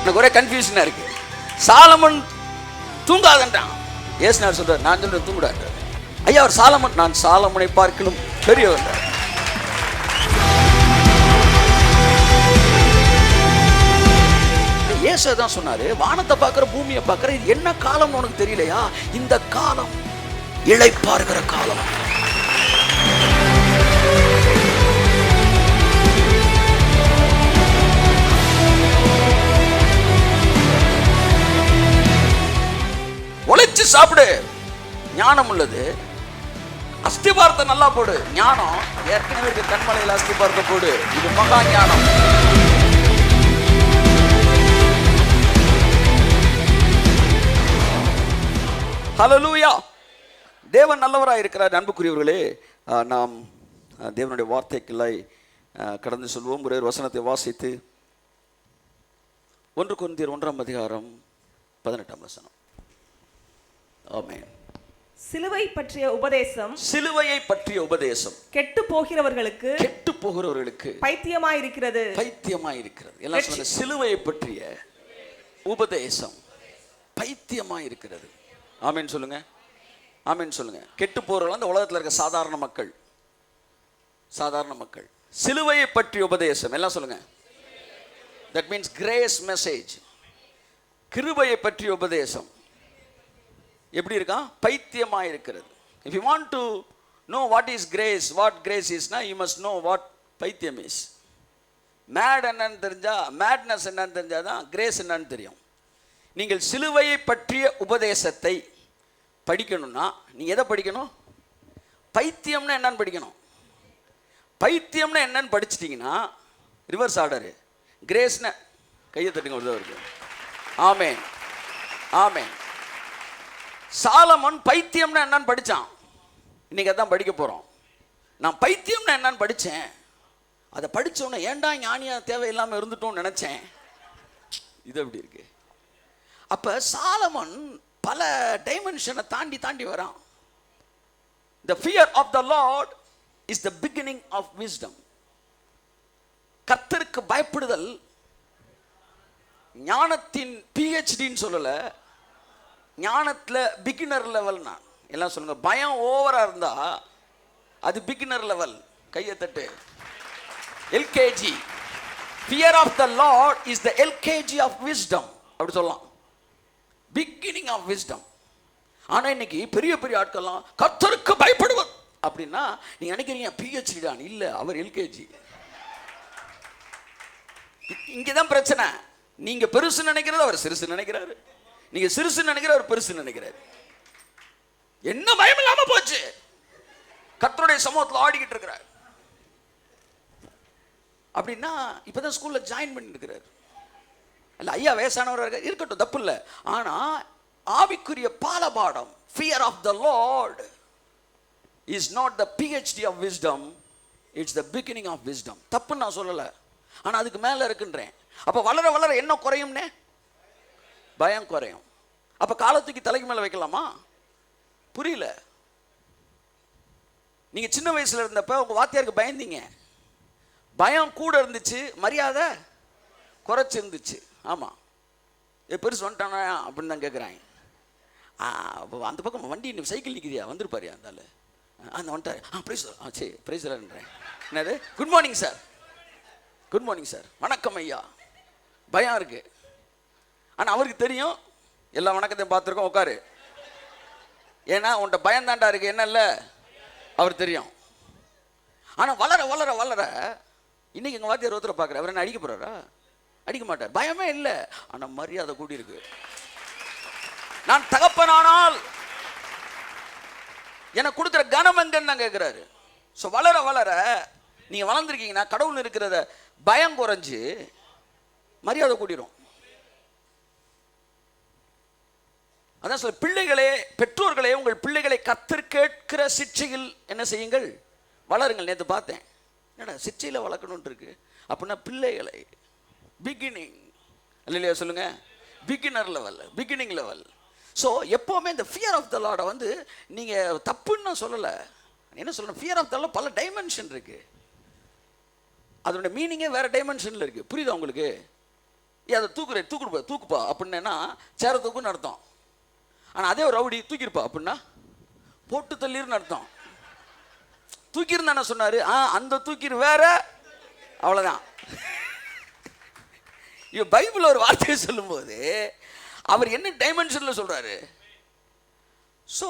எனக்கு ஒரே கன்ஃபியூஷனா இருக்கு. சாலமன் தூங்காதன்றான். ஏசுநாதர் சொல்றார், நான் சொல்றேன் தூங்குடான்றார். ஐயா அவர் சாலமன், நான் சாலமனை பார்க்கலும் பெரியவர். இயேசு தான் சொன்னாரு, வானத்தை பார்க்கிற பூமியை பார்க்கிற இது என்ன காலம் உனக்கு தெரியலையா? இந்த காலம் இளைப்பாறுகிற காலம். உழைச்சு சாப்பிடு, ஞானம் உள்ளது. அஸ்திபாரத்தை நல்லா போடு, ஞானம். ஏற்கனவே கண்மலையில் அஸ்திபாரத்தை போடு, இது மகா ஞானம். ஹல்லேலூயா. தேவன் நல்லவராக இருக்கிறார். அன்புக்குரியவர்களே, நாம் தேவனுடைய வார்த்தைக்குள்ளாய் கடந்து சொல்வோம். ஒரு வசனத்தை வாசித்து 1 கொரிந்தியர் 1:18. ஆமென். சிலுவை பற்றிய உபதேசம், சிலுவையை பற்றிய உபதேசம் கெட்டு போகிறவர்களுக்கு பைத்தியமாயிருக்கிறது. எல்லாம் சொல்லுங்க, சிலுவையை பற்றிய உபதேசம் பைத்தியமாயிருக்கிறது. ஆமென் சொல்லுங்க, ஆமென் சொல்லுங்க. கெட்டு போறவங்க அந்த உலகத்தில் இருக்க சாதாரண மக்கள். சிலுவையை பற்றிய உபதேசம் எல்லாம் சொல்லுங்க. That means grace message. கிருபையை பற்றிய உபதேசம் எப்படி இருக்கா? பைத்தியமாக இருக்கிறது. If you want to know what is grace, what grace இஸ்னா, யூ மஸ்ட் நோ வாட் பைத்தியம் இஸ். மேட் என்னன்னு தெரிஞ்சா, மேட்னஸ் என்னன்னு தெரிஞ்சாதான் கிரேஸ் என்னன்னு தெரியும். நீங்கள் சிலுவையை பற்றிய உபதேசத்தை படிக்கணும்னா நீங்கள் எதை படிக்கணும்? பைத்தியம்னா என்னன்னு படிக்கணும். பைத்தியம்னா என்னன்னு படிச்சிட்டிங்கன்னா ரிவர்ஸ் ஆர்டரு. கிரேஸ்ன கையை தட்டுங்க ஒருத்தவருக்கு. ஆமென், ஆமென். சாலமன் பைத்தியம்னா என்னன்னு படித்தான். இன்னைக்கு அதான் படிக்க போகிறோம். நான் பைத்தியம்னா என்னன்னு படித்தேன். அதை படித்தோன்னே ஏன்டா ஞானியா தேவையில்லாமல் இருந்துட்டோம்னு நினச்சேன். இது எப்படி இருக்கு? அப்போ சாலமன் பல டைமென்ஷனை தாண்டி வரான். The fear of the Lord is the beginning of wisdom. கர்த்தருக்கு பயப்படுதல் ஞானத்தின் PhDன்னு சொல்லல, ஞானத்தில் பிகினர் லெவல். நான் எல்லாம் சொல்லுங்க, பயம் ஓவரா இருந்தா அது பிகினர் லெவல். கையை தட்டு. LKG. Fear of the Lord is the LKG of wisdom. அப்படி சொல்லலாம், பிகினிங் ஆஃப் விஸ்டம். ஆனால் இன்னைக்கு பெரிய ஆட்கள்லாம் கர்த்தருக்கு பயப்படுவர் அப்படின்னா நீங்க நினைக்கிறீங்க PhD தான். இல்லை, அவர் LKG. இங்கதான் பிரச்சனை. நீங்க பெருசு நினைக்கிறது அவர் சிறுசு நினைக்கிறாரு, நீங்க சிறுசு நினைக்கிற அவர் பெருசு நினைக்கிறாரு. என்ன பயம் இல்லாம போச்சு. கர்த்தருடைய சமூகத்தில் ஆடிக்கிட்டு இருக்கிறார். அப்படின்னா இப்பதான் ஸ்கூல்ல ஜாயின் பண்ணி இருக்கிறார். அல்ல, ஐயா வயசானவராக இருக்கட்டும், தப்பு இல்லை. ஆனா ஆவிக்குரிய பாலபாடம், fear of the Lord is not the PhD of wisdom, it's the beginning of wisdom. தப்புன்னு நான் சொல்லலை, ஆனா அதுக்கு மேல இருக்குன்றேன். அப்ப வளர என்ன குறையும்னே? பயம் குறையும். அப்ப காலத்துக்கு தலைக்கு மேல வைக்கலாமா? புரியல. நீங்க சின்ன வயசுல இருந்தப்ப உங்க வாத்தியாருக்கு பயந்தீங்க. பயம் கூட இருந்துச்சு, மரியாதை குறைச்சி இருந்துச்சு. ஆமா, பெருசு வந்துட்டானா அப்படின்னு தான் கேட்குறாங்க. அந்த பக்கம் வண்டி சைக்கிள் நிற்கிறியா, வந்துருப்பாரியா இருந்தாலும் அந்த வந்துட்டாரு. ப்ரைஸ் சரி ப்ரைஸ்ன்றேன். என்னது? Good morning sir, good morning sir, வணக்கம் ஐயா. பயம் இருக்கு. ஆனால் அவருக்கு தெரியும், எல்லா வணக்கத்தையும் பார்த்துருக்கோம், உட்காரு. ஏன்னா உன்கிட்ட பயம் தாண்டா இருக்கு, என்ன இல்லை அவர் தெரியும். ஆனால் வளர இன்னைக்கு எங்கள் வாத்தியார் ஒருத்தரை பார்க்குற, அவர் என்ன அடிக்க போறாரா? அடிக்க மாட்டார், பயமே இல்லை. ஆனால் மரியாதை கூடி இருக்கு. நான் தகப்பனானால் எனக்கு கொடுக்குற கனம் எங்கன்னு தான் கேட்குறாரு. ஸோ வளர நீங்கள் வளர்ந்துருக்கீங்கன்னா கடவுள் இருக்கிறத பயம் குறைஞ்சு மரியாதை கூடிரும். அதான் சொல்ல, பிள்ளைகளே, பெற்றோர்களே, உங்கள் பிள்ளைகளை கர்த்தர் கேட்கிற சிற்சையில் என்ன செய்யுங்கள்? வளருங்கள். நேற்று பார்த்தேன், என்னடா சிற்சையில் வளர்க்கணுன்ட்டு இருக்கு. அப்படின்னா பிள்ளைகளை பிகினிங் இல்லையா சொல்லுங்க, beginner level, beginning level. So எப்போவுமே இந்த ஃபியர் ஆஃப் த லார்டை வந்து நீங்கள் தப்புன்னு நான் சொல்லலை. என்ன சொல்லணும், ஃபியர் ஆஃப் த லார்ட் பல டைமென்ஷன் இருக்கு. அதோட மீனிங்கே வேற டைமென்ஷனில் இருக்கு. புரியுதா உங்களுக்கு? அதை தூக்குப்பா அப்படின்னா சேர தூக்குன்னு அர்த்தம். ஆனால் அதே ஒரு ரவுடி தூக்கிருப்பா அப்படின்னா போட்டு தள்ளிருன்னு அர்த்தம். தூக்கிருந்தா என்ன சொன்னாரு? அந்த தூக்கிரு வேற, அவ்வளோதான். இவ பைபிள் ஒரு வார்த்தையை சொல்லும்போது அவர் என்ன டைமென்ஷன்ல சொல்றாரு? ஸோ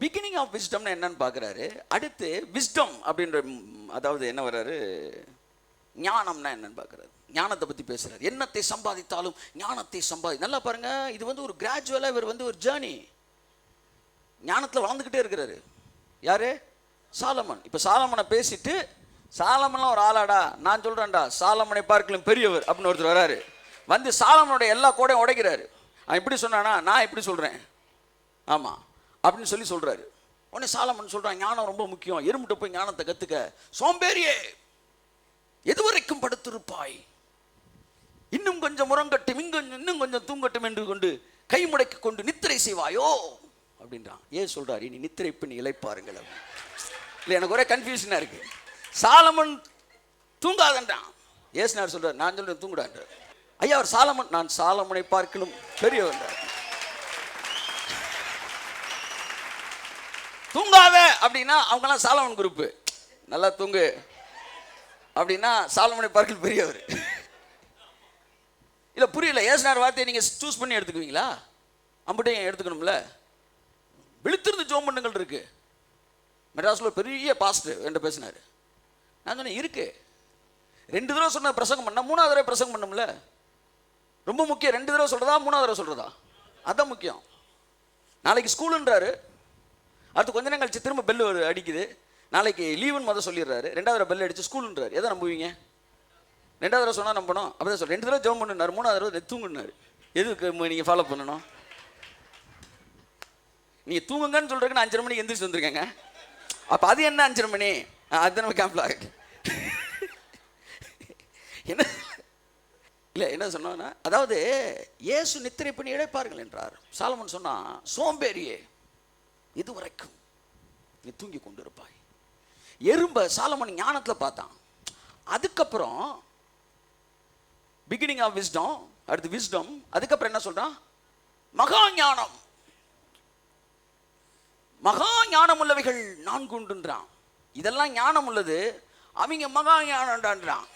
பிகினிங் ஆஃப் விஸ்டம்னு என்னன்னு பார்க்குறாரு. அடுத்து விஸ்டம் அப்படின்ற, அதாவது என்ன வர்றாரு, ஞானம்னா என்னன்னு பார்க்குறாரு. ஞானத்தை பற்றி பேசுகிறார். எண்ணத்தை சம்பாதித்தாலும் ஞானத்தை நல்லா பாருங்க, இது வந்து ஒரு கிராஜுவலாக இவர் வந்து ஒரு ஜேர்னி ஞானத்தில் வளர்ந்துக்கிட்டே இருக்கிறாரு. யாரு? சாலமன். இப்போ சாலமனை பேசிட்டு, சாலமன்லாம் ஒரு ஆளாடா, நான் சொல்கிறேன்டா சாலமனை பார்க்கலும் பெரியவர் அப்படின்னு ஒருத்தர் வராரு. வந்து சாலமனோட எல்லா கோடையும் உடைக்கிறாரு. அவன் இப்படி சொன்னானா, நான் இப்படி சொல்கிறேன் ஆமாம் அப்படின்னு சொல்கிறாரு. உடனே சாலமன் சொல்கிறான், ஞானம் ரொம்ப முக்கியம், எறும்பிட்ட போய் ஞானத்தை கற்றுக்க. சோம்பேறியே, எதுவரைக்கும் படுத்திருப்பாய், இன்னும் கொஞ்சம் முரங்கட்டும், இன்னும் கொஞ்சம் தூங்கட்டும் என்று கொண்டு கை முடக்கி கொண்டு நித்திரை செய்வாயோ அப்படின்றான். ஏன் சொல்றாரு? இனி நித்திரை பண்ணி இளைப்பாருங்கள். இல்லை, எனக்கு ஒரே கன்ஃபியூஷனாக இருக்கு. சாலமன் தூங்காதன்றான், ஏசுனார் சொல்றாரு, நான் சொல்றேன் தூங்குடான்ற. ஐயா அவர் சாலமன், நான் சாலமனை பார்க்கலும் பெரியவன்றார். தூங்காத அப்படின்னா அவங்கெல்லாம் சாலமன் குரூப்பு, நல்லா தூங்கு அப்படின்னா சாலமனை பார்க்கலும் பெரியவர். இல்லை புரியல, ஏசுனார் வார்த்தையை நீங்கள் சூஸ் பண்ணி எடுத்துக்குவீங்களா? அம்பட்டையும் எடுத்துக்கணும்ல. விழுத்திருந்து ஜோம் பண்ணுங்கள் இருக்கு. மெட்ராஸில் பெரிய பாஸ்டர் என்கிட்ட பேசினார். நான் சொன்னேன் இருக்கு, 2 தடவை சொன்ன பிரசங்கம் பண்ண, 3ஆவது தடவை பிரசங்கம் பண்ணும்ல. ரொம்ப முக்கியம். 2 தடவை சொல்றதா 3ஆவது தடவை சொல்றதா, அதான் முக்கியம். நாளைக்கு ஸ்கூலுன்றாரு, அடுத்து கொஞ்ச நேரம் கழிச்சு திரும்ப பெல் அடிக்குது. நாளைக்கு லீவுன்னு சொல்லிடுறாரு. 2ஆவது தடவை பெல் அடிச்சு ஸ்கூலுன்றாரு. எதை நம்புவீங்க? 2ஆவது தடவை சொன்னால் நம்பணும். அப்படி தான் சொல்ல, 2 தடவை ஜெபம் பண்ணுனாரு, 3ஆவது தடவை தூங்குனாரு. எதுக்கு நீங்கள் ஃபாலோ பண்ணணும்? நீங்கள் தூங்குங்கன்னு சொல்கிறதுக்கு நான் 5:30 மணிக்கு எந்திரிச்சு வந்திருக்கேங்க. அப்போ அது என்ன 5:30 மணி? அது நம்ம கேம்ப்ல என்ன இல்லை என்ன சொன்னோன்னா, அதாவது இயேசு நித்திரை பண்ணி இழைப்பார்கள் என்றார். சாலமன் சொன்னா, சோம்பேறியே இதுவரைக்கும் நீ தூங்கி கொண்டு இருப்பாய். எறும்ப சாலமன் ஞானத்தில் பார்த்தான். அதுக்கப்புறம் பிகினிங் ஆஃப் விஸ்டம், அடுத்து விஸ்டம், அதுக்கப்புறம் என்ன சொல்றான்? மகா ஞானம். மகா ஞானம் உள்ளவைகள் 4 உண்டுன்றான். இதெல்லாம் ஞானம் உள்ளது, அவங்க மகா ஞானம்ன்றான்.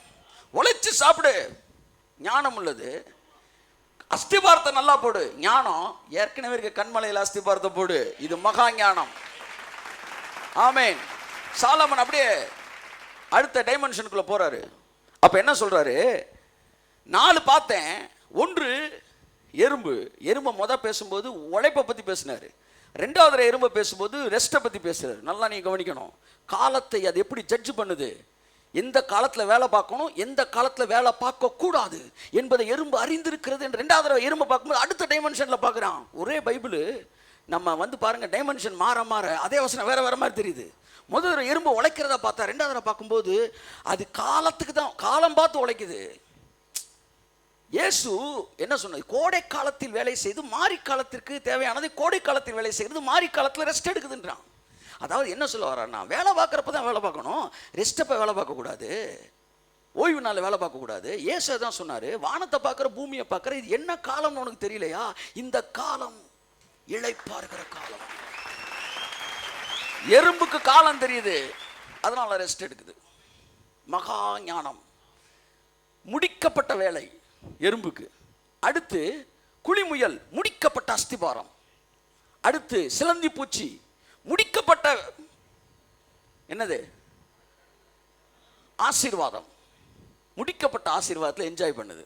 உழைச்சு சாப்பிடு, ஞானம் உள்ளது. அஸ்திபாரத்தை நல்லா போடு, ஞானம். ஏற்கனவே இருக்க கண்மலையில் அஸ்திபாரத்தை போடு, இது மகா ஞானம். ஆமேன். சாலமன் அப்படியே அடுத்த டைமென்ஷனுக்குள்ள போறாரு. அப்ப என்ன சொல்றாரு? 4 பார்த்தேன். 1 எறும்பை பேசும்போது உழைப்பை பத்தி பேசினாரு. 2வது எறும்பை பேசும்போது ரெஸ்ட்டை பத்தி பேசுறாரு. நல்லா நீங்க கவனிக்கணும். காலத்தை அது எப்படி ஜட்ஜ் பண்ணுது, எந்த காலத்தில் வேலை பார்க்கணும், எந்த காலத்தில் வேலை பார்க்க கூடாது என்பதை எறும்பு அறிந்திருக்கிறது என்று 2வது எறும்பை பார்க்கும்போது அடுத்த டைமென்ஷன்ல பார்க்குறான். ஒரே பைபிள் நம்ம பாருங்க, டைமென்ஷன் மாற மாற அதே வசனம் வேற வேற மாதிரி தெரியுது. முதல் எறும்பு உழைக்கிறத பார்த்தா 2வது பார்க்கும்போது அது காலத்துக்கு தான், காலம் பார்த்து உழைக்குது. இயேசு என்ன சொன்னது? கோடை காலத்தில் வேலை செய்து மாரி காலத்திற்கு தேவையானதை கோடை காலத்தில் வேலை செய்கிறது, மாரி காலத்தில் ரெஸ்ட் எடுக்குதுன்றான். அதாவது என்ன சொல்ல வர்றான்னா, வேலை பார்க்குறப்ப தான் வேலை பார்க்கணும், ரெஸ்ட்டப்போ வேலை பார்க்கக்கூடாது, ஓய்வு நாள் வேலை பார்க்கக்கூடாது. இயேசு தான் சொன்னார், வானத்தை பார்க்குற பூமியை பார்க்குற, இது என்ன காலம்னு உனக்கு தெரியலையா? இந்த காலம் இளைப்பாறுகிற காலம். எறும்புக்கு காலம் தெரியுது, அதனால ரெஸ்ட் எடுக்குது. மகா ஞானம், முடிக்கப்பட்ட வேலை எறும்புக்கு. அடுத்து குழிமுயல், முடிக்கப்பட்ட அஸ்திபாரம். அடுத்து சிலந்தி பூச்சி, முடிக்கப்பட்ட என்னது? ஆசீர்வாதம். முடிக்கப்பட்ட ஆசீர்வாதத்தில் என்ஜாய் பண்ணுது.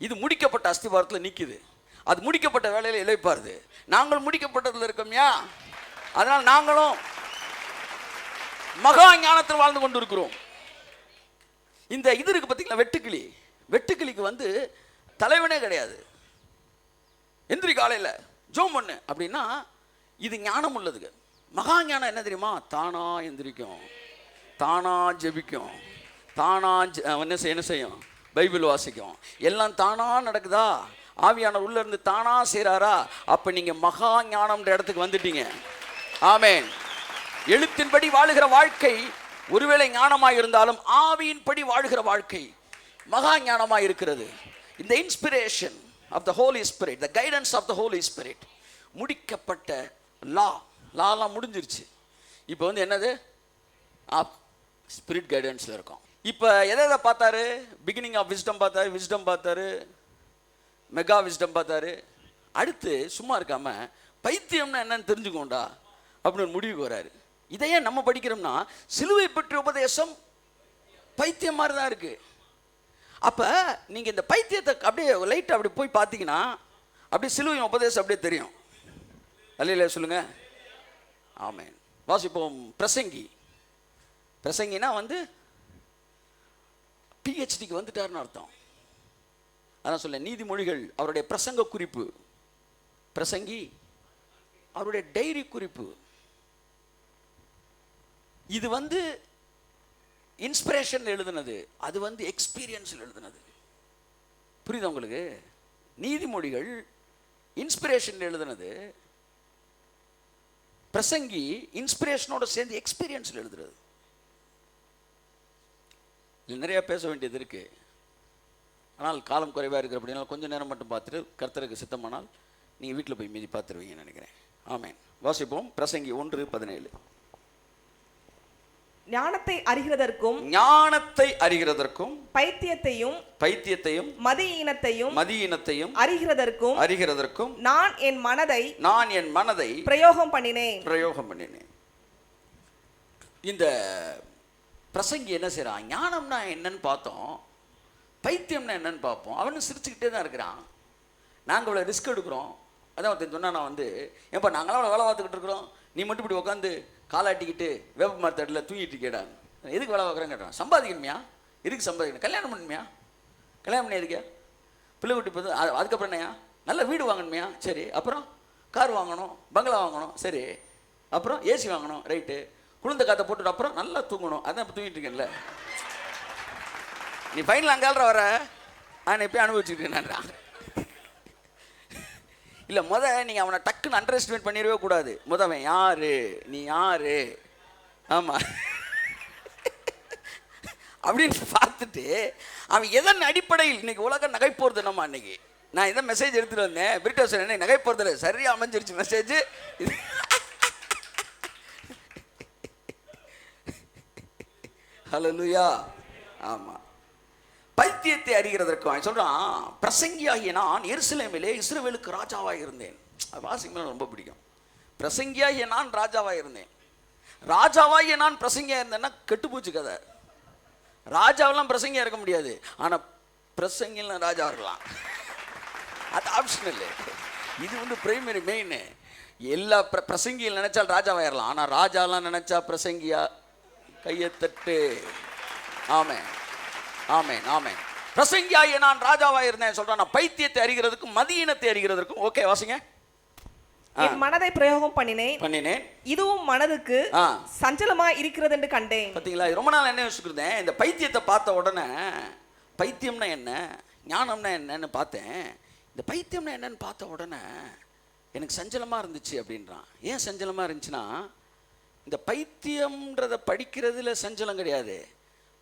இது முடிக்கப்பட்ட அஸ்திபாரத்தில் நிற்குது. அது முடிக்கப்பட்ட வேலையில் இளைப்பாருது. நாங்கள் முடிக்கப்பட்டதில் இருக்கோம்யா, அதனால் நாங்களும் மகா ஞானத்தில் வாழ்ந்து கொண்டு இருக்கிறோம். இந்த இது இருக்கு பார்த்தீங்களா, வெட்டுக்கிளி. வெட்டுக்கிளிக்கு தலைவனே கிடையாது. எந்திரி காலையில் ஜோம் பண்ணு அப்படின்னா இது ஞானம் உள்ளதுங்க. மகா ஞானம் என்ன தெரியுமா? தானா எந்திரிக்கும், தானா ஜெபிக்கும், தானா என்ன செய்யும்? பைபிள் வாசிக்கும். எல்லாம் தானா நடக்குதா? ஆவியானவர் உள்ள இருந்து தானா செய்றாரா? அப்ப நீங்க மகா ஞானம்ன்ற இடத்துக்கு வந்துட்டீங்க. ஆமென். எழுத்தின்படி வாழுகிற வாழ்க்கை ஒருவேளை ஞானமாய் இருந்தாலும் ஆவியின்படி வாழுகிற வாழ்க்கை மகா ஞானமாய் இருக்கிறது. இந்த inspiration of the Holy Spirit, the guidance of the Holy Spirit, முடிக்கப்பட்ட லாலாம் முடிஞ்சிருச்சு. இப்போ வந்து என்னது? ஸ்பிரிட் கைடன்ஸில் இருக்கும். இப்போ எதை பார்த்தாரு? பிகினிங் ஆஃப் விஸ்டம் பார்த்தாரு, விஸ்டம் பார்த்தாரு, மெகா விஸ்டம் பார்த்தாரு. அடுத்து சும்மா இருக்காம பைத்தியம்னா என்னன்னு தெரிஞ்சுக்கோண்டா அப்படின்னு முடிவுக்கு வராரு. இதையே நம்ம படிக்கிறோம்னா சிலுவை பற்றிய உபதேசம் பைத்தியம் மாதிரி தான் இருக்கு. அப்போ நீங்கள் இந்த பைத்தியத்தை அப்படியே லைட்டாக அப்படி போய் பார்த்தீங்கன்னா அப்படியே சிலுவை உபதேசம் அப்படியே தெரியும். அல்லையில சொல்லுங்க. ஆமென். வாசிப்போம். பிரசங்கினா வந்து PhDக்கு வந்துட்டாருன்னு அர்த்தம். அதான் சொல்ல நீதிமொழிகள் அவருடைய பிரசங்க குறிப்பு, பிரசங்கி அவருடைய டைரி குறிப்பு. இது வந்து இன்ஸ்பிரேஷன் எழுதுனது, அது வந்து எக்ஸ்பீரியன்ஸில் எழுதுனது. புரியுதா உங்களுக்கு? நீதிமொழிகள் இன்ஸ்பிரேஷன் எழுதுனது, பிரசங்கி இன்ஸ்பிரேஷனோட சேர்ந்து எக்ஸ்பீரியன்ஸில் எழுதுறது. இதில் நிறையா பேச வேண்டியது இருக்கு. ஆனால் காலம் குறைவாக இருக்கிற அப்படின்னா கொஞ்சம் நேரம் மட்டும் பார்த்துட்டு கர்த்தருக்கு சித்தமானால் நீங்கள் வீட்டில் போய் மீதி பார்த்துருவீங்கன்னு நினைக்கிறேன். ஆமென். வாசிப்போம். பிரசங்கி 1:17. ஞானத்தை அறிகிறதற்கும் பைத்தியத்தையும் மதியீனத்தையும் அறிகிறதற்கும் நான் என் மனதை பிரயோகம் பண்ணினேன். இந்த பிரசங்கி என்ன செய்றான்? ஞானம்னா என்னன்னு பார்த்தோம், பைத்தியம்னா என்னன்னு பார்ப்போம். அவனு சிரிச்சுக்கிட்டே தான் இருக்கிறான். நாங்கள் இவ்வளோ ரிஸ்க் எடுக்கிறோம். அதான் ஒருத்தன் சொன்னா, நான் வந்து ஏப்பா நாங்களாம் அவ்வளோ வேலை பார்த்துக்கிட்டு இருக்கிறோம், நீ மட்டும் இப்படி உட்காந்து காலாட்டிக்கிட்டு வேப்ப மரத்தடியில் தூங்கிட்டு கேடான். எதுக்கு வேலை பார்க்குறேன்னு கேட்டான். சம்பாதிக்கணுமியா? எதுக்கு சம்பாதிக்கணும்? கல்யாணம் பண்ணணுமியா? கல்யாணம் பண்ணி எதுக்கு? பிள்ளை குட்டி பார்த்து அதுக்கப்புறம் என்னையா? நல்ல வீடு வாங்கணுமியா? சரி. அப்புறம் கார் வாங்கணும், பங்களா வாங்கணும். சரி. அப்புறம் ஏசி வாங்கணும். ரைட்டு. குளிர்ந்த காற்றை போட்டுட்டு அப்புறம் நல்லா தூங்கணும். அதான் இப்போ தூங்கிட்டு இருக்கேன்ல. நீ ஃபைனல் அங்கால வர நான் எப்பயும் அனுபவிச்சுருக்கேன்டா. இல்லை நீங்கள் அவனை டக்குன்னு அண்டர் எஸ்டிமேட் பண்ணிடவே கூடாது. அவன் யாரு, நீ யாரு, ஆமாம் அப்படின்னு பார்த்துட்டு அவன் எதன் அடிப்படையில் இன்னைக்கு உலகம் நகைப்போறது நம்ம. அன்னைக்கு நான் இதை மெசேஜ் எடுத்துகிட்டு வந்தேன். பிரிட்டோஸ் என்ன நகைப்போறது சரியாக அமைஞ்சிருச்சு மெசேஜ். ஹல்லேலூயா. ஆமாம். பைத்தியத்தை அறிகிறதற்கு அவன் சொல்றான், பிரசங்கியாகிய நான் எருசலேமிலே இஸ்ரவேலுக்கு ராஜாவாக இருந்தேன். வாசிங்க ரொம்ப பிடிக்கும். பிரசங்கியாகிய நான் ராஜாவாக இருந்தேன். ராஜாவாகிய நான் பிரசங்கியா இருந்தேன்னா கெட்டுப்போச்சு கதை. ராஜாவெல்லாம் பிரசங்கியா இருக்க முடியாது, ஆனால் பிரசங்கிலாம் ராஜா இருக்கலாம். அது ஆப்ஷனல். இது வந்து பிரைமரி மெயின். எல்லா பிரசங்கியில் நினைச்சால் ராஜாவாயிரலாம், ஆனால் ராஜாலாம் நினைச்சா பிரசங்கியா கையத்தட்டு. ஆமென், ஆமென், ஆமென். பிரசங்கியாகிய நான் ராஜாவாக இருந்தேன் சொல்றான். நான் பைத்தியத்தை அறிகிறதுக்கும் மதியீனத்தை அறிகிறதுக்கும். ஓகே, வாசிங்க. என் மனதை பிரயோகம் பண்ணினேன், இதுவும் மனதுக்கு சஞ்சலமா இருக்கிறது என்று கண்டேன். பார்த்தீங்களா? ரொம்ப நாள் என்ன யோசிச்சுருந்தேன், இந்த பைத்தியத்தை பார்த்த உடனே பைத்தியம்னா என்ன, ஞானம்னா என்னன்னு பார்த்தேன். இந்த பைத்தியம்னா என்னன்னு பார்த்த உடனே எனக்கு சஞ்சலமா இருந்துச்சு அப்படின்றான். ஏன் சஞ்சலமா இருந்துச்சுன்னா, இந்த பைத்தியம்ன்றதை படிக்கிறதுல சஞ்சலம் கிடையாது.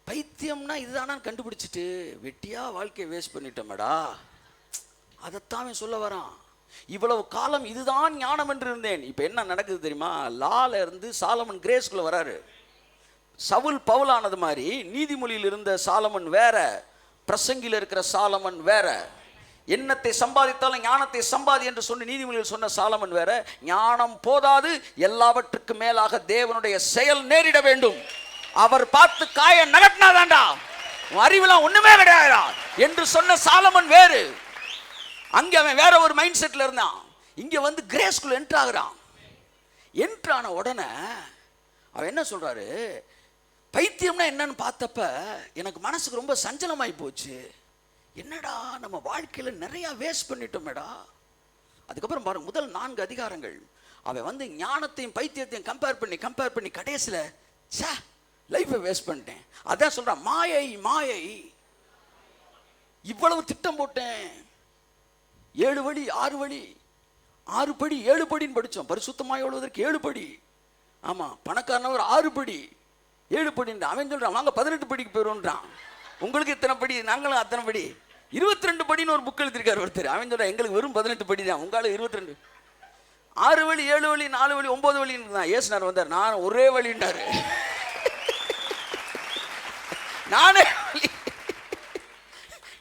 பைத்தியம்னா இதுதானான்னு கண்டுபிடிச்சிட்டு வெட்டியா வாழ்க்கையை வேஸ்ட் பண்ணிட்டோமேடா, அதைத்தான் சொல்ல வரான். இவ்வளவு காலம் இதுதான் ஞானம் என்று இருந்தேன். இப்போ என்ன நடக்குது தெரியுமா? லால இருந்து சாலமன் கிரேஸ்குள்ள வராரு. சவுல் பவுலானது மாதிரி நீதிமொழியில் இருந்த சாலமன் வேற, பிரசங்கியில் இருக்கிற சாலமன் வேற. எண்ணத்தை சம்பாதித்தாலும் ஞானத்தை சம்பாதி என்று சொன்ன நீதிமொழியில் சொன்ன சாலமன் வேற. ஞானம் போதாது, எல்லாவற்றுக்கு மேலாக தேவனுடைய செயல் நேரிட வேண்டும். அவர் பார்த்து காய நகட்டினாதான்டா, அறிவுலாம் ஒண்ணுமே கிடையாதா என்று சொன்ன சாலமன் வேறு. அங்க அவன் வேற ஒரு மைண்ட் செட்ல இருந்தான். இங்க வந்து கிரேஸ்குள்ள என்ட்ரு ஆகுறான். என்ட்ரு ஆன உடனே அவன் என்ன சொல்றாரு, பைத்தியம்னா என்னன்னு பார்த்தப்ப எனக்கு மனசுக்கு ரொம்ப சஞ்சலமாயி போச்சு. என்னடா நம்ம வாழ்க்கையில நிறைய வேஸ்ட் பண்ணிட்டோமேடா. அதுக்கப்புறம் பாருங்க, முதல் 4 அதிகாரங்கள் அவன் வந்து ஞானத்தையும் பைத்தியத்தையும் கம்பேர் பண்ணி கடைசியில லைஃபை வேஸ்ட் பண்ணிட்டேன். அதான் சொல்றான், மாயை. இவ்வளவு திட்டம் போட்டேன், 7 வழி 6 வழி 6 படி 7 படின்னு படித்தோம். பரிசுத்தமாய் எவ்வளவுதற்கு 7 படி. ஆமா, பணக்காரனவர் 6 படி 7 படின்றான். அவன் சொல்றான், வாங்க 18 படிக்கு போயிடும்ன்றான். உங்களுக்கு இத்தனை படி, நாங்களும் அத்தனை படி. 22 படின்னு ஒரு புக் எழுதியிருக்காரு ஒருத்தர். அவன் சொல்ற எங்களுக்கு வெறும் 18 படி தான், உங்களுக்கு 22. 6 வழி 7 வழி 4 வழி 9 வழின்னு தான். ஏசுனார் வந்தார், நான் ஒரே வழின்றாரு. நானே வழி.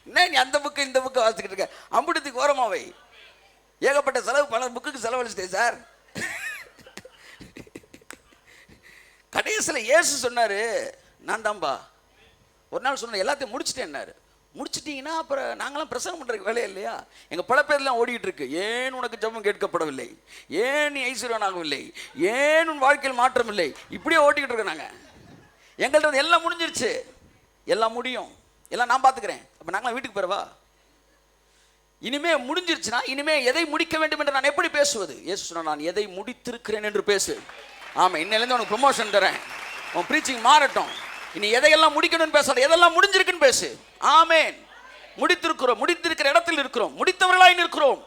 என்ன நீ அந்த புக்கு இந்த புக்கை வாசிக்கிட்டு இருக்க? அம்புடத்துக்கு ஓரமாவை. ஏகப்பட்ட செலவு, பல புக்குக்கு செலவழிச்சிட்டேன் சார். கடைசியில் இயேசு சொன்னார், நான் தான்பா. ஒரு நாள் சொன்ன எல்லாத்தையும் முடிச்சுட்டேன்னாரு. முடிச்சிட்டிங்கன்னா அப்புறம் நாங்களாம் பிரசங்கம் பண்ணுறதுக்கு வேலையே இல்லையா? எங்கள் பல பேர்லாம் ஓடிக்கிட்டு இருக்கு. ஏன் உனக்கு ஜெபம் கேட்கப்படவில்லை? ஏன் நீ ஐஸ்வர்யனாகவில்லை? ஏன் உன் வாழ்க்கையில் மாற்றம் இல்லை? இப்படியே ஓட்டிக்கிட்டு இருக்கோம் நாங்கள். எங்கள்கிட்ட எல்லாம் முடிஞ்சிருச்சு, எல்லாம் முடியும், எல்லாம் நான் பார்த்துக்கிறேன். அப்போ நாங்களாம் வீட்டுக்கு போகிறவா? இனிமே முடிஞ்சிருச்சுன்னா இனிமே எதை முடிக்க வேண்டும் என்று நான் எப்படி பேசுவது? இயேசு சொன்னார், நான் எதை முடித்திருக்கிறேன் என்று பேசு. ஆமாம், இன்னிலேருந்து உனக்கு ப்ரொமோஷன் தரேன், உன் ப்ரீச்சிங் மாறட்டும். இனி எதையெல்லாம் முடிக்கணும்னு பேசாத, எதெல்லாம் முடிஞ்சிருக்குன்னு பேசு. ஆமேன். முடித்திருக்கிறோம், முடித்திருக்கிற இடத்தில் இருக்கிறோம், முடித்தவர்களாய் இருக்கிறோம்.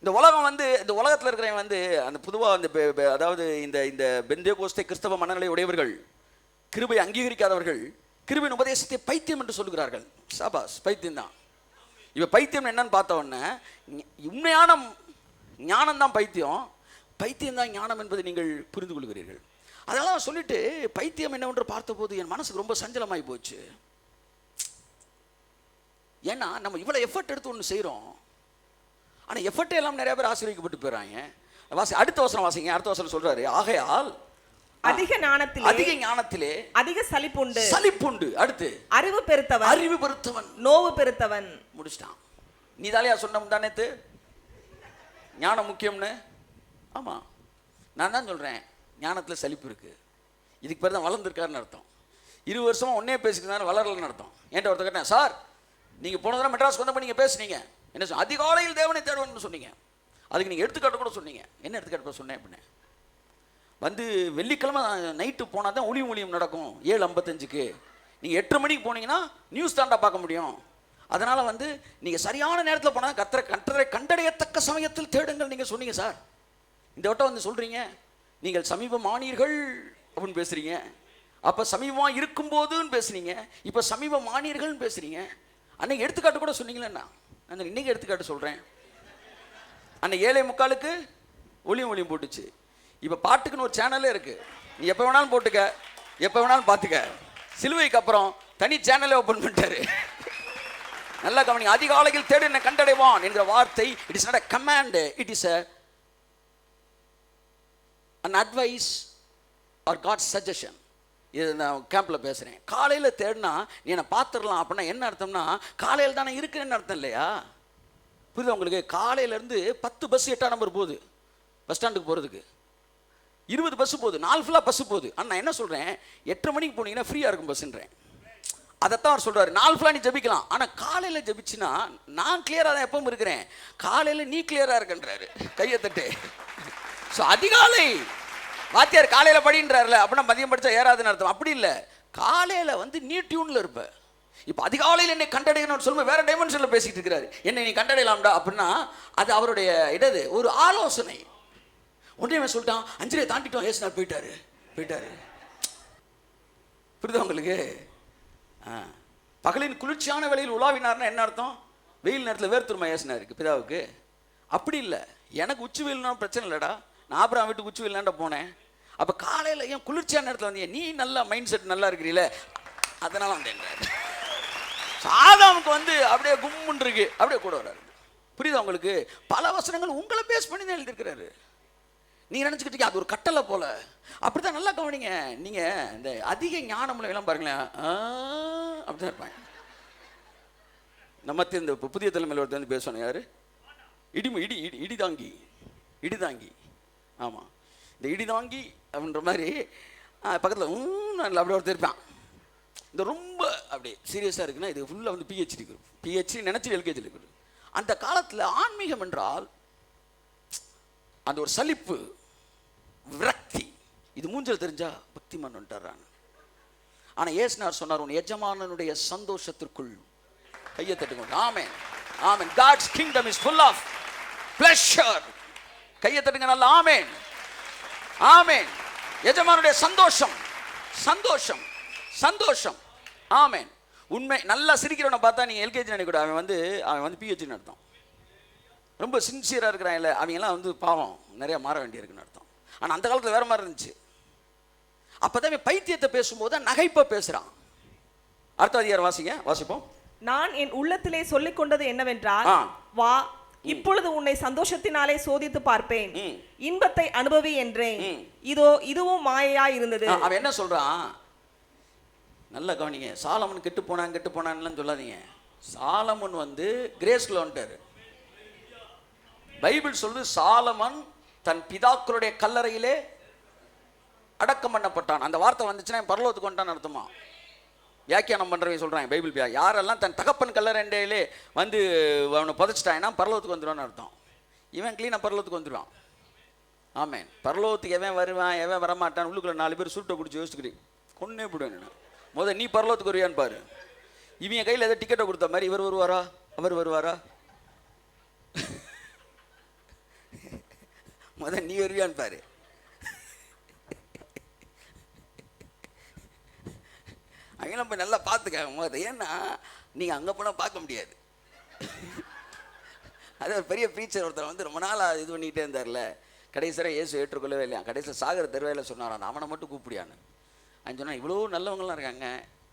இந்த உலகம் வந்து, இந்த உலகத்தில் இருக்கிறவங்க வந்து அந்த பொதுவாக அந்த அதாவது இந்த இந்த பெந்தேகோஸ்தே கிறிஸ்தவ மனநிலை உடையவர்கள், கிருபை அங்கீகரிக்காதவர்கள் கிருபையின் உபதேசத்தை பைத்தியம் என்று சொல்கிறார்கள். சாபாஸ், பைத்தியம் தான். இப்போ பைத்தியம் என்னன்னு பார்த்த உடனே உண்மையான ஞானம் தான் பைத்தியம், பைத்தியம் தான் ஞானம் என்பதை நீங்கள் புரிந்து கொள்கிறீர்கள். அதெல்லாம் சொல்லிட்டு பைத்தியம் என்னவென்று பார்த்தபோது என் மனசுக்கு ரொம்ப சஞ்சலமாகி போச்சு. ஏன்னா நம்ம இவ்வளோ எஃபர்ட் எடுத்து ஒன்று செய்கிறோம், ஆனால் எஃபர்ட்டே எல்லாம் நிறைய பேர் ஆசீர்வதிக்கப்பட்டு போயிடறாங்க. அடுத்த வசனம் வாசிங்க. அடுத்த வசனம் சொல்றாரு, ஆகையால் அதிக ஞானத்திலே அதிக சலிப்புண்டு. சலிப்புண்டு. அடுத்து அறிவு பெருத்தவன் நோவு பெருத்தவன். முடிச்சிட்டான். நீ தாலையா சொன்ன முந்தானேத்து ஞானம் முக்கியம்னு? ஆமா, நான் தான் சொல்றேன், ஞானத்தில் சலிப்பு இருக்கு. இதுக்கு பேர் தான் வளர்ந்துருக்காருன்னு அர்த்தம். 20 வருஷமா ஒன்னே பேசிக்கிறதுனால வளரலன்னு அர்த்தம். என்கிட்ட ஒருத்தர் கேட்டேன், சார் நீங்கள் போன தடவை மெட்ராஸ்க்கு வந்தப்போ நீங்கள் பேசுனீங்க, என்ன சொன்ன? அதிகாலையில் தேவனை தேடுவேன்னு சொன்னீங்க. அதுக்கு நீங்கள் எடுத்துக்காட்டு கூட சொன்னீங்க. என்ன எடுத்துக்காட்டு சொன்னேன் அப்படின்னு? வந்து வெள்ளிக்கிழமை நைட்டு போனால் தான் ஒளியும் நடக்கும் 7:55க்கு. நீங்கள் 8 மணிக்கு போனீங்கன்னா நியூஸ் தாண்டா பார்க்க முடியும். அதனால் வந்து நீங்கள் சரியான நேரத்தில் போனால் கர்த்தரை கண்டடையத்தக்க சமயத்தில் தேடுங்கள் நீங்கள் சொன்னீங்க சார். இந்த வட்டம் வந்து சொல்கிறீங்க நீங்கள் சமீபமானீர்கள் அப்படின்னு பேசுகிறீங்க. அப்போ சமீபமாக இருக்கும்போதுன்னு பேசுனீங்க, இப்போ சமீபமானீர்கள்னு பேசுகிறீங்க. அன்னைக்கு எடுத்துக்காட்டு கூட சொன்னீங்களேண்ணா, நான் இன்றைக்கி எடுத்துக்காட்டு சொல்கிறேன். அன்னைக்கு 7:45க்கு ஒளியும் போட்டுச்சு. இப்போ பாட்டுக்குன்னு ஒரு சேனலே இருக்குது, நீ எப்போ வேணாலும் போட்டுக்க, எப்போ வேணாலும் பார்த்துக்க. சிலுவைக்கு அப்புறம் தனி சேனலே ஓப்பன் பண்ணிட்டாரு. நல்லா கவனி. அதிகாலையில் தேடு என்னை கண்டடைவான் என்கிற வார்த்தை it is not a command, it is an advice or God's suggestion. இது நான் கேம்பில் பேசுகிறேன். காலையில் தேடினா நீ என்னை பார்த்துடலாம் அப்படின்னா என்ன அர்த்தம்னா, காலையில் தானே இருக்குன்னு அர்த்தம் இல்லையா? புரியுது உங்களுக்கு? காலையிலேருந்து 10 பஸ் 8ஆம் நம்பர் போகுது பஸ் ஸ்டாண்டுக்கு போகிறதுக்கு, 20 பஸ் போகுது, 4 ஃபுல்லாக பஸ்ஸு போகுது. ஆனால் நான் என்ன சொல்கிறேன், 8:30 மணிக்கு போனீங்கன்னா ஃப்ரீயாக இருக்கும் பஸ்ஸுன்றேன். அதைத்தான் அவர் சொல்கிறார். 4 ஃபுல்லாக நீ ஜபிக்கலாம், ஆனால் காலையில் ஜபிச்சுன்னா நான் கிளியராக தான் எப்பவும் இருக்கிறேன், காலையில் நீ கிளியராக இருக்கன்றாரு. கையை தட்டு. ஸோ அதிகாலை வாத்தியார் காலையில் படின்றாருல, அப்படின்னா மதியம் படித்தா ஏறாதுன்னு அர்த்தம். அப்படி இல்லை, காலையில் வந்து நீ டியூனில் இருப்ப. இப்போ அதிகாலையில் என்னை கண்டடையணும்னு சொல்லும்போது வேறு டைமென்ஷனில் பேசிகிட்டு இருக்கிறாரு. என்னை நீ கண்டடையலாம்டா அப்படின்னா அது அவருடைய இடது ஒரு ஆலோசனை. ஒன்றே சொல்லிட்டான், 5:30 தாண்டிட்டோம், ஏசுனார் போயிட்டாரு. புரியுதா உங்களுக்கு? பகலின் குளிர்ச்சியான வேளையில் உலாவினார்னா என்ன அர்த்தம்? வெயில் நேரத்தில் வேர்த்துருமா ஏசுனாருக்கு பிதாவுக்கு? அப்படி இல்லை, எனக்கு உச்சி வெயில்னா பிரச்சனை இல்லைடா, நான் அப்புறம் வீட்டுக்கு உச்சி வெயில்னாண்ட போனேன். அப்போ காலையில் ஏன் குளிர்ச்சியான நேரத்தில் வந்தீங்க, நீ நல்லா மைண்ட் செட் நல்லா இருக்கிறீல, அதனால வந்தேன்றாரு. ஆதாமுக்கு வந்து அப்படியே கும்முன்னு இருக்கு, அப்படியே கூட வராரு. புரியுதா உங்களுக்கு? பல வசனங்கள் உங்களை பேஸ் பண்ணி தான் எழுதியிருக்கிறாரு. நீங்கள் நினச்சிக்கிட்டீங்க அது ஒரு கட்டளை போல. அப்படிதான். நல்லா கவனிங்க. நீங்கள் இந்த அதிக ஞானமுள்ள எல்லாம் பாருங்களேன், அப்படிதான் இருப்பாங்க. நம்ம இந்த புதிய தலைமையில் ஒருத்தர் வந்து பேசணும், யார்? இடிதாங்கி. ஆமாம், இந்த இடிதாங்கி அப்படின்ற மாதிரி பக்கத்தில் அப்படி ஒருத்தர் இருப்பான். இந்த ரொம்ப அப்படி சீரியஸாக இருக்குன்னா இது ஃபுல்லாக வந்து பிஹெச்டி நினச்சி எல்கேஜி இருக்குது. அந்த காலத்தில் ஆன்மீகம் என்றால் அந்த ஒரு சலிப்பு, விரக்தி, இது மூஞ்சல் தெரிஞ்சா பக்திமான் வந்துட்டாரான். ஆனால் ஏசுனார் சொன்னார், உன் எஜமானனுடைய சந்தோஷத்திற்குள் கையை தட்டுங்க. ஆமென், ஆமென். God's kingdom is full of pleasure. கையை தட்டுங்க நல்லா. ஆமென், ஆமென். எஜமானுடைய சந்தோஷம். ஆமென். உண்மை நல்லா சிரிக்கிறவனை பார்த்தா நீங்கள் எல்கேஜி நினைக்கூட, அவன் வந்து பிஹெச்னு அர்த்தம். ரொம்ப சின்சியராக இருக்கிறான் இல்லை, அவங்கெல்லாம் வந்து பாவம் நிறையா மாற வேண்டியிருக்குன்னு அர்த்தம். ஆனால் அந்த காலத்தில் வேறு மாதிரி இருந்துச்சு. அப்போ தான் பைத்தியத்தை பேசும்போது நகைப்பாக பேசுகிறான். அடுத்த அதிகாரம் வாசிப்போம். நான் என் உள்ளத்திலே சொல்லிக் கொண்டது என்னவென்றால், வா இப்பொழுது உன்னை சந்தோஷத்தினாலே சோதித்து பார்ப்பேன், இன்பத்தை அனுபவி என்றேன். இதோ இதுவும் மாயையா இருந்தது. அவன் என்ன சொல்றான் நல்லா கவனிங்க. சாலமன் கெட்டு போனான்னு சொல்லாதீங்க. சாலமன் வந்து கிரேஸ்ல வந்துட்டாரு. பைபிள் சொல்லுது சாலமன் தன் பிதாக்களுடைய கல்லறையிலே அடக்கம் பண்ணப்பட்டான். அந்த வார்த்தை வந்துச்சுன்னா பரலோகத்துக்கு வந்துட்டான்னு அர்த்தமா? வியாக்கியானம் பண்ணுறவங்க சொல்கிறாங்க பைபிள் யாரெல்லாம் தன் தகப்பன் கல்லறையிலே வந்து அவனை புதைச்சிட்டாங்கன்னா பரலோகத்துக்கு வந்துடுவான்னு அர்த்தம். இவன் க்ளீனாக பரலோகத்துக்கு வந்துடுவான். ஆமேன். பரலோகத்துக்கு எவன் வருவான் எவன் வரமாட்டான் உள்ளுக்குள்ள 4 பேர் சுருட்டை பிடிச்சி யோசிச்சுக்கிட்டு கொன்னே போடுவேன். நீ பரலோகத்துக்கு வருவியான்னு பாரு. இவங்க கையில் ஏதோ டிக்கெட்டை கொடுத்த மாதிரி இவர் வருவாரா அவர் வருவாரா? நீ வருவியான்னு பாரு. அங்கெல்லாம் போய் நல்லா பார்த்துக்காங்க. ஏன்னா நீங்கள் அங்கே போனால் பார்க்க முடியாது. அது ஒரு பெரிய ப்ரீச்சர் ஒருத்தர் வந்து ரொம்ப நாளாக இது பண்ணிகிட்டே இருந்தார்ல. கடைசியாக இயேசு ஏற்றுக்கொள்ளவே இல்லையா. கடைசியில் சாகர தெருவையில் சொன்னாரான், அவனை மட்டும் கூப்பிடியான்னு. அவன் சொன்னால் இவ்வளோ நல்லவங்களாம் இருக்காங்க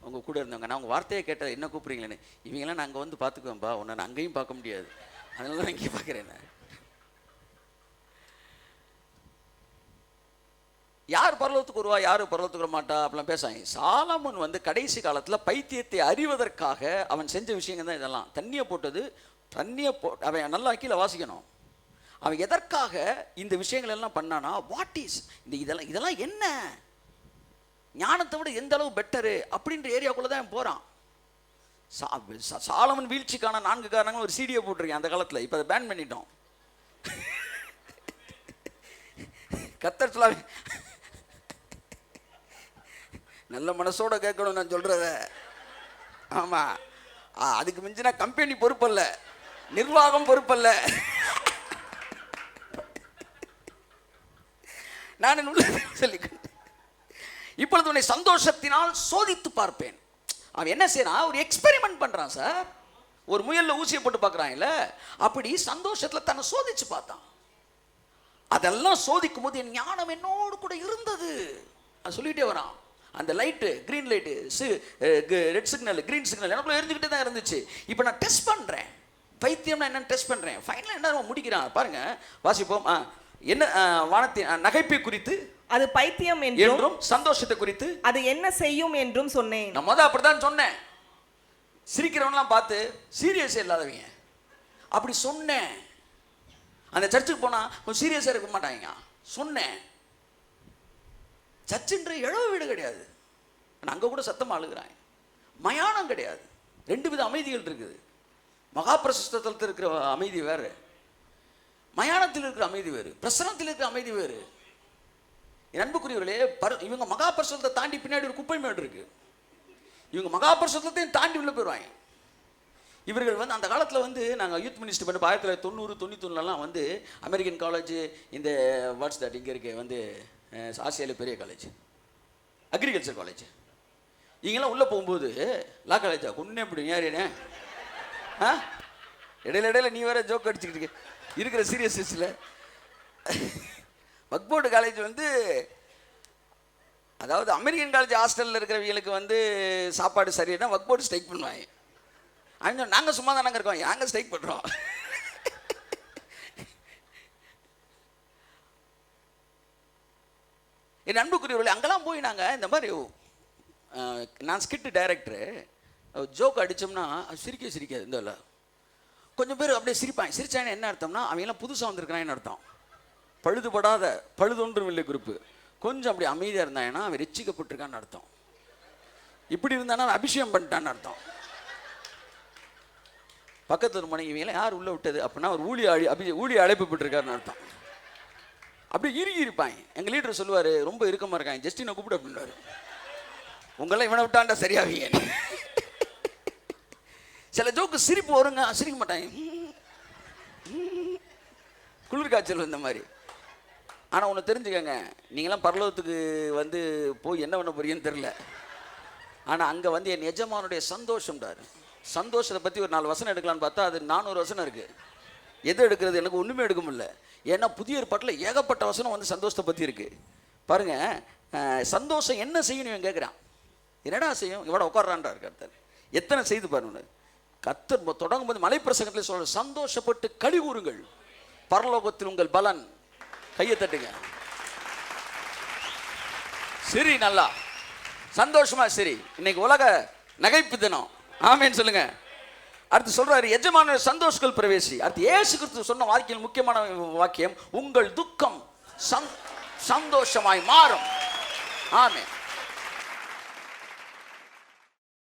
உங்கள் கூட இருந்தவங்க, நான் உங்கள் வார்த்தையை கேட்டது என்ன கூப்பிட்றீங்களேன்னு. இவங்கெல்லாம் நான் அங்கே வந்து பார்த்துக்குவேன்ப்பா, உன்னை நான் அங்கேயும் பார்க்க முடியாது, அதனால தான் இங்கே பார்க்குறேன். யார் பரலோகத்துக்கு வருவா யார் பரலோகத்துக்கு வர மாட்டா அப்படிலாம் பேசாங்க. சாலமன் வந்து கடைசி காலத்தில் பைத்தியத்தை அறிவதற்காக அவன் செஞ்ச விஷயங்கள் தான் இதெல்லாம். அவன் நல்லா கீழே வாசிக்கணும். அவன் எதற்காக இந்த விஷயங்கள் எல்லாம் பண்ணானா, வாட் இஸ் இதெல்லாம் என்ன ஞானத்தை விட எந்த அளவு பெட்டரு அப்படின்ற ஏரியாக்குள்ளே தான் போகிறான். சாலமன் வீழ்ச்சிக்கான 4 காரணங்கள் ஒரு சீடியை போட்டிருக்கேன் அந்த காலத்தில். இப்போ அதை பேன் பண்ணிட்டோம். கர்த்தர் சொல்லாம நல்ல மனசோட கேட்கணும் நான் சொல்றத. ஆமா, அதுக்கு மிஞ்சினா கம்பெனி பொறுப்பல்ல, நிர்வாகம் பொறுப்பல்ல. நான் சொல்லிக்கொண்டேன். இப்பொழுது உன்னை சந்தோஷத்தினால் சோதித்து பார்ப்பேன். அவன் என்ன செய்யறான், ஒரு எக்ஸ்பெரிமெண்ட் பண்றான் சார். ஒரு முயல்ல ஊசியை போட்டு பார்க்கறான் இல்ல, அப்படி சந்தோஷத்துல தன்னை சோதிச்சு பார்த்தான். அதெல்லாம் சோதிக்கும் போது என் ஞானம் என்னோடு கூட இருந்தது. அது சொல்லிட்டே வரான். அந்த light, green light, red signal, green signal எனக்குள்ள எரிஞ்சுக்கிட்டே தான் இருந்துச்சு. இப்போ நான் டெஸ்ட் பண்ணுறேன், பைத்தியம்னா என்னன்னு டெஸ்ட் பண்ணுறேன். ஃபைனலாக என்ன முடிக்கிறான் பாருங்க, வாசிப்போம். என்ன வானத்தின் நகைப்பை குறித்து அது பைத்தியம் என்றும் சந்தோஷத்தை குறித்து அது என்ன செய்யும் என்றும் சொன்னேன். நான் முதல் அப்படிதான் சொன்னேன். சிரிக்கிறவன்லாம் பார்த்து சீரியஸ் இல்லாதவங்க அப்படி சொன்னேன். அந்த சர்ச்சுக்கு போனால் கொஞ்சம் சீரியஸாக இருக்க மாட்டாங்க. சொன்னேன், சர்ச்சுன்ற இழவு வீடு கிடையாது. அங்கே கூட சத்தமாக அழுகிறாங்க. மயானம் கிடையாது. 2 வித அமைதிகள் இருக்குது. மகாபிரசித்தத்தில் இருக்கிற அமைதி வேறு, மயானத்தில் இருக்கிற அமைதி வேறு, பிரசனத்தில் இருக்கிற அமைதி வேறு. என் அன்புக்குரியவர்களே, இவங்க மகாபிரசனத்தை தாண்டி பின்னாடி ஒரு குப்பை மேடு இருக்கு. இவங்க மகாபிரசனத்தையும் தாண்டி உள்ள போயிடுவாங்க. இவர்கள் வந்து அந்த காலத்தில் வந்து நாங்கள் யூத் மினிஸ்டர் பண்ணி 1990-91 வந்து அமெரிக்கன் காலேஜ், இந்த வாட்ஸ் தட் இங்கே இருக்கு வந்து ஆசியாவில் பெரிய காலேஜ், அக்ரிகல்ச்சர் காலேஜ், இங்கெல்லாம் உள்ளே போகும்போது லா காலேஜா கொன்னே அப்படி யாரேனே இடையில நீ வேற ஜோக் அடிச்சுக்கிட்டு இருக்கிற சீரியஸில். வக்போர்டு காலேஜ் வந்து, அதாவது அமெரிக்கன் காலேஜ் ஹாஸ்டலில் இருக்கிறவங்களுக்கு வந்து சாப்பாடு சரியில்லைன்னா வக்போர்டு ஸ்ட்ரைக் பண்ணுவாங்க. அவங்க நாங்கள் சும்மா தானங்க இருக்கோம், நாங்கள் ஸ்ட்ரைக் பண்ணுறோம். என் அன்புக்குரியவர்களே, அங்கெல்லாம் போய் நாங்கள் இந்த மாதிரி நான் ஸ்கிட் டைரக்டரு ஜோக் அடித்தோம்னா சிரிக்காது. இந்த கொஞ்சம் பேர் அப்படியே சிரிப்பாங்க. சிரிச்சாங்கன்னா என்ன அர்த்தம்னா அவங்கெல்லாம் புதுசாக வந்திருக்கிறாங்கன்னு அர்த்தம். பழுதுபடாத பழுதொன்றும் இல்லை குரூப்பு. கொஞ்சம் அப்படி அமைதியாக இருந்தாங்கன்னா அவன் ரட்சிக்கப்பட்டிருக்கான்னு அர்த்தம். இப்படி இருந்தானா அவன் அபிஷேகம் பண்ணிட்டான்னு அர்த்தம். பக்கத்தில் மனைவி இவங்கெல்லாம் யார் உள்ளே விட்டது அப்படின்னா ஒரு ஊழிய அழைப்பு பெற்றிருக்காருன்னு அர்த்தம். அப்படியே இறுகி இருப்பாங்க. எங்கள் லீடர் சொல்லுவார், ரொம்ப இறுக்கமாக இருக்காங்க, ஜஸ்டினை கூப்பிட்டு அப்படின்வார். உங்களாம் இவனை விட்டாண்டா சரியாவீங்க. சில ஜோக்கு சிரிப்பு வருங்க, சிரிக்க மாட்டாங்க, குளிர் காய்ச்சல் இந்த மாதிரி. ஆனால் ஒன்று தெரிஞ்சுக்கங்க, நீங்களாம் பரலோகத்துக்கு வந்து போய் என்ன பண்ண போறீங்கன்னு தெரியல. ஆனால் அங்கே வந்து என் எஜமானுடைய சந்தோஷம்டாரு. சந்தோஷத்தை பற்றி ஒரு 4 வசனம் எடுக்கலான்னு பார்த்தா அது 400 வசனம் இருக்குது. எது எடுக்கிறது எனக்கு ஒன்றுமே எடுக்க முடியல. ஏன்னா புதிய ஏற்பாட்டில் ஏகப்பட்ட வசனம் வந்து சந்தோஷத்தை பற்றி இருக்குது. பாருங்கள், சந்தோஷம் என்ன செய்யணும் கேட்குறான். என்னடா செய்யும்? இவட உட்காரான்றார் கர்த்தர். எத்தனை செய்து பாருங்க. கர்த்தர் தொடங்கும் போது மலைப்பிரசங்கத்தில் சொல்ற சந்தோஷப்பட்டு களி கூறுங்கள், பரலோகத்தில் உங்கள் பலன். கையை தட்டுங்க. சரி, நல்லா சந்தோஷமா சரி. இன்னைக்கு உலக நகைப்பு தினம். ஆமேன்னு சொல்லுங்க. அடுத்து சொல்றாரு எஜமான சந்தோஷங்கள் பிரவேசி. அடுத்து இயேசு கிறிஸ்து சொன்ன வாக்கியம், முக்கியமான வாக்கியம், உங்கள் துக்கம் சந்தோஷமாய் மாறும். ஆமென்.